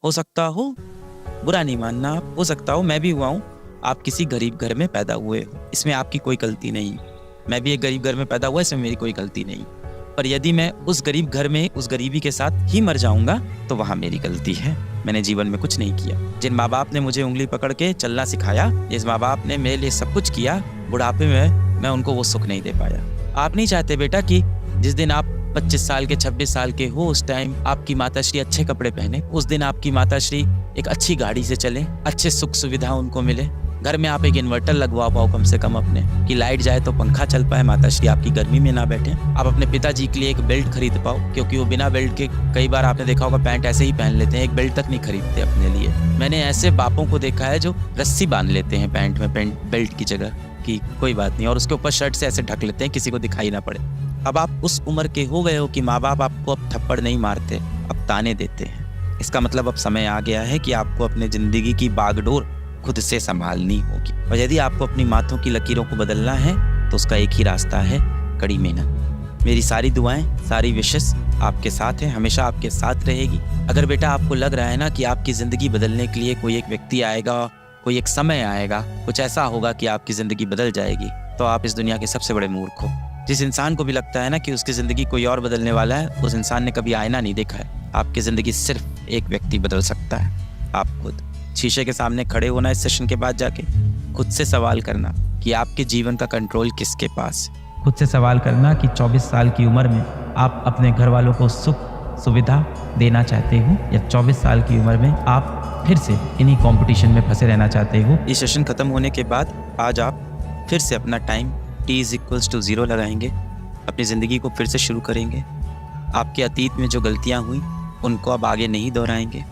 हो सकता हो, बुरा नहीं मानना आप, हो सकता हो मैं भी हुआ हूँ, आप किसी गरीब घर में पैदा हुए हो, इसमें आपकी कोई गलती नहीं। मैं भी एक गरीब घर में पैदा हुआ, इसमें मेरी कोई गलती नहीं। पर यदि मैं उस गरीब घर में उस गरीबी के साथ ही मर जाऊंगा तो वहाँ मेरी गलती है। मैंने जीवन में कुछ नहीं किया। जिन माँ बाप ने मुझे उंगली पकड़ के चलना सिखाया, जिस माँ बाप ने मेरे लिए सब कुछ किया, बुढ़ापे में मैं उनको वो सुख नहीं दे पाया। आप नहीं चाहते बेटा कि जिस दिन आप 25 साल के 26 साल के हो, उस टाइम आपकी माताश्री अच्छे कपड़े पहने, उस दिन आपकी माताश्री एक अच्छी गाड़ी से चले, अच्छे सुख सुविधा उनको मिले, घर में आप एक इन्वर्टर लगवा पाओ कम से कम अपने, कि लाइट जाए तो पंखा चल पाए, माताश्री आपकी गर्मी में ना बैठे। आप अपने पिताजी के लिए एक बेल्ट खरीद पाओ, क्योंकि वो बिना बेल्ट के कई बार आपने देखा होगा पैंट ऐसे ही पहन लेते हैं, एक बेल्ट तक नहीं खरीदते अपने लिए। मैंने ऐसे बापों को देखा है जो रस्सी बांध लेते हैं पैंट में, बेल्ट की जगह, कि कोई बात नहीं, और उसके ऊपर शर्ट से ऐसे ढक लेते हैं किसी को दिखाई ना पड़े। अब आप उस उम्र के हो गए हो कि माँ बाप आपको अब थप्पड़ नहीं मारते, अब ताने देते हैं। इसका मतलब अब समय आ गया है कि आपको अपने जिंदगी की बागडोर खुद से संभालनी होगी। और यदि आपको अपनी माथों की लकीरों को बदलना है तो उसका एक ही रास्ता है, कड़ी मेहनत। मेरी सारी दुआएं, सारी विशेष आपके साथ हैं, हमेशा आपके साथ रहेगी। अगर बेटा आपको लग रहा है ना कि आपकी ज़िंदगी बदलने के लिए कोई एक व्यक्ति आएगा, कोई एक समय आएगा, कुछ ऐसा होगा कि आपकी ज़िंदगी बदल जाएगी, तो आप इस दुनिया के सबसे बड़े मूर्ख हो। जिस इंसान को भी लगता है ना कि उसकी ज़िंदगी कोई और बदलने वाला है, उस इंसान ने कभी आईना नहीं देखा है। आपकी ज़िंदगी सिर्फ एक व्यक्ति बदल सकता है, आप खुद। शीशे के सामने खड़े होना इस सेशन के बाद जाके, खुद से सवाल करना कि आपके जीवन का कंट्रोल किसके पास है। खुद से सवाल करना कि 24 साल की उम्र में आप अपने घर वालों को सुख सुविधा देना चाहते हो, या 24 साल की उम्र में आप फिर से इन्हीं कंपटीशन में फंसे रहना चाहते हो। ये सेशन खत्म होने के बाद आज आप फिर से अपना टाइम t=0 लगाएंगे, अपनी ज़िंदगी को फिर से शुरू करेंगे। आपके अतीत में जो गलतियाँ हुई उनको अब आगे नहीं दोहराएंगे,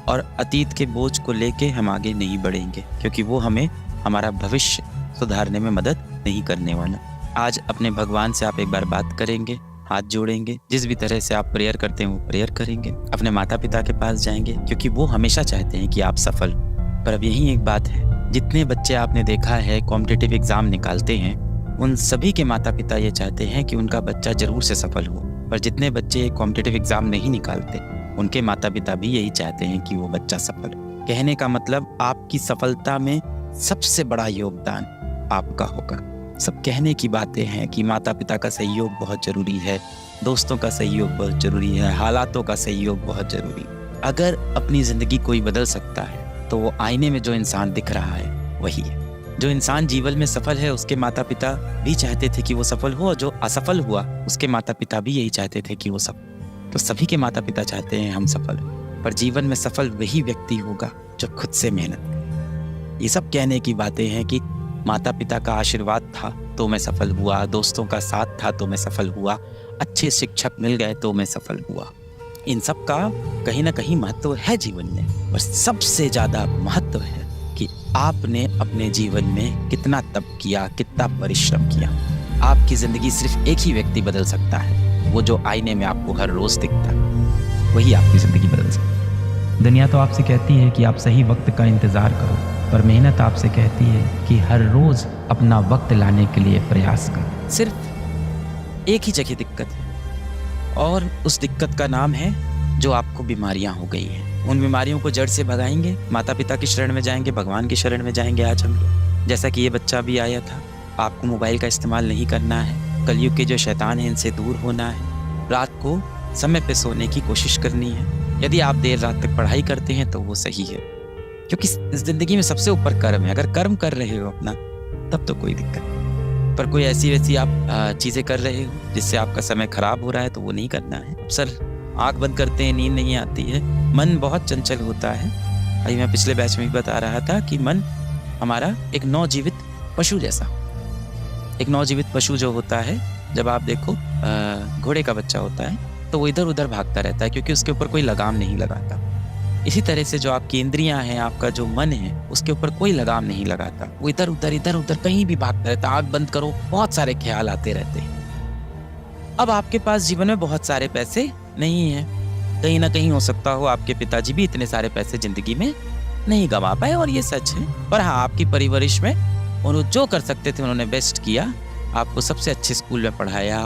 और अतीत के बोझ को लेके हम आगे नहीं बढ़ेंगे, क्योंकि वो हमें हमारा भविष्य सुधारने में मदद नहीं करने वाला। आज अपने भगवान से आप एक बार बात करेंगे, हाथ जोड़ेंगे, जिस भी तरह से आप प्रेयर करते हैं वो प्रेयर करेंगे, अपने माता पिता के पास जाएंगे, क्योंकि वो हमेशा चाहते हैं कि आप सफल हो। पर अब यही एक बात है, जितने बच्चे आपने देखा है कॉम्पिटिटिव एग्जाम निकालते हैं, उन सभी के माता पिता ये चाहते हैं कि उनका बच्चा जरूर से सफल हो। पर जितने बच्चे कॉम्पिटिटिव एग्जाम नहीं निकालते, उनके माता पिता भी यही चाहते हैं कि वो बच्चा सफल हो। कहने का मतलब आपकी सफलता में सबसे बड़ा योगदान आपका होगा। सब कहने की बातें हैं कि माता पिता का सहयोग बहुत ज़रूरी है, दोस्तों का सहयोग बहुत ज़रूरी है, हालातों का सहयोग बहुत ज़रूरी है। अगर अपनी ज़िंदगी कोई बदल सकता है तो वो आईने में जो इंसान दिख रहा है वही है। जो इंसान जीवन में सफल है उसके माता पिता भी चाहते थे कि वो सफल हो, और जो असफल हुआ उसके माता पिता भी यही चाहते थे कि वो सफल। तो सभी के माता पिता चाहते हैं हम सफल हो, पर जीवन में सफल वही व्यक्ति होगा जो खुद से मेहनत करे। ये सब कहने की बातें हैं कि माता पिता का आशीर्वाद था तो मैं सफल हुआ, दोस्तों का साथ था तो मैं सफल हुआ, अच्छे शिक्षक मिल गए तो मैं सफल हुआ। इन सब का कहीं ना कहीं महत्व है जीवन में, पर सबसे ज़्यादा महत्व है कि आपने अपने जीवन में कितना तप किया, कितना परिश्रम किया। आपकी ज़िंदगी सिर्फ एक ही व्यक्ति बदल सकता है, वो जो आईने में आपको हर रोज़ दिखता है, वही आपकी ज़िंदगी बदल सकता है। दुनिया तो आपसे कहती है कि आप सही वक्त का इंतज़ार करो, पर मेहनत आपसे कहती है कि हर रोज़ अपना वक्त लाने के लिए प्रयास करो। सिर्फ एक ही जगह दिक्कत है, और उस दिक्कत का नाम है जो आपको बीमारियां हो गई हैं। उन बीमारियों को जड़ से भगाएंगे, माता पिता की शरण में जाएंगे, भगवान की शरण में जाएंगे। आज हम लोग, जैसा कि ये बच्चा भी आया था, आपको मोबाइल का इस्तेमाल नहीं करना है, कलयुग के जो शैतान हैं इनसे दूर होना है, रात को समय पे सोने की कोशिश करनी है। यदि आप देर रात तक पढ़ाई करते हैं तो वो सही है, क्योंकि इस जिंदगी में सबसे ऊपर कर्म है। अगर कर्म कर रहे हो अपना तब तो कोई दिक्कत नहीं, पर कोई ऐसी वैसी आप चीज़ें कर रहे हो जिससे आपका समय खराब हो रहा है तो वो नहीं करना है। अक्सर आँख बंद करते हैं, नींद नहीं आती है, मन बहुत चंचल होता है। अभी मैं पिछले बैच में भी बता रहा था कि मन हमारा एक नवजीवित पशु जैसा, एक नवजीवित पशु जो होता है, जब आप देखो घोड़े का बच्चा होता है तो वो इधर उधर भागता रहता है, क्योंकि उसके ऊपर कोई लगाम नहीं लगाता। इसी तरह से जो आपकी इंद्रियां हैं, आपका जो मन है, उसके ऊपर कोई लगाम नहीं लगाता, वो इधर उधर कहीं भी भागता रहता है। आँख बंद करो, बहुत सारे ख्याल आते रहते हैं। अब आपके पास जीवन में बहुत सारे पैसे नहीं है, कहीं ना कहीं हो सकता हो आपके पिताजी भी इतने सारे पैसे जिंदगी में नहीं कमा पाए, और ये सच है। पर हाँ, आपकी परवरिश में उन्होंने जो कर सकते थे उन्होंने बेस्ट किया। आपको सबसे अच्छे स्कूल में पढ़ाया,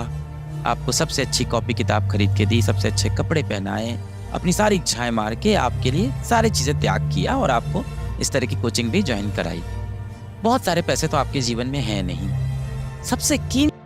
आपको सबसे अच्छी कॉपी किताब खरीद के दी, सबसे अच्छे कपड़े पहनाए, अपनी सारी इच्छाएं मार के आपके लिए सारी चीज़ें त्याग किया और आपको इस तरह की कोचिंग भी ज्वाइन कराई। बहुत सारे पैसे तो आपके जीवन में हैं नहीं। सबसे कीमती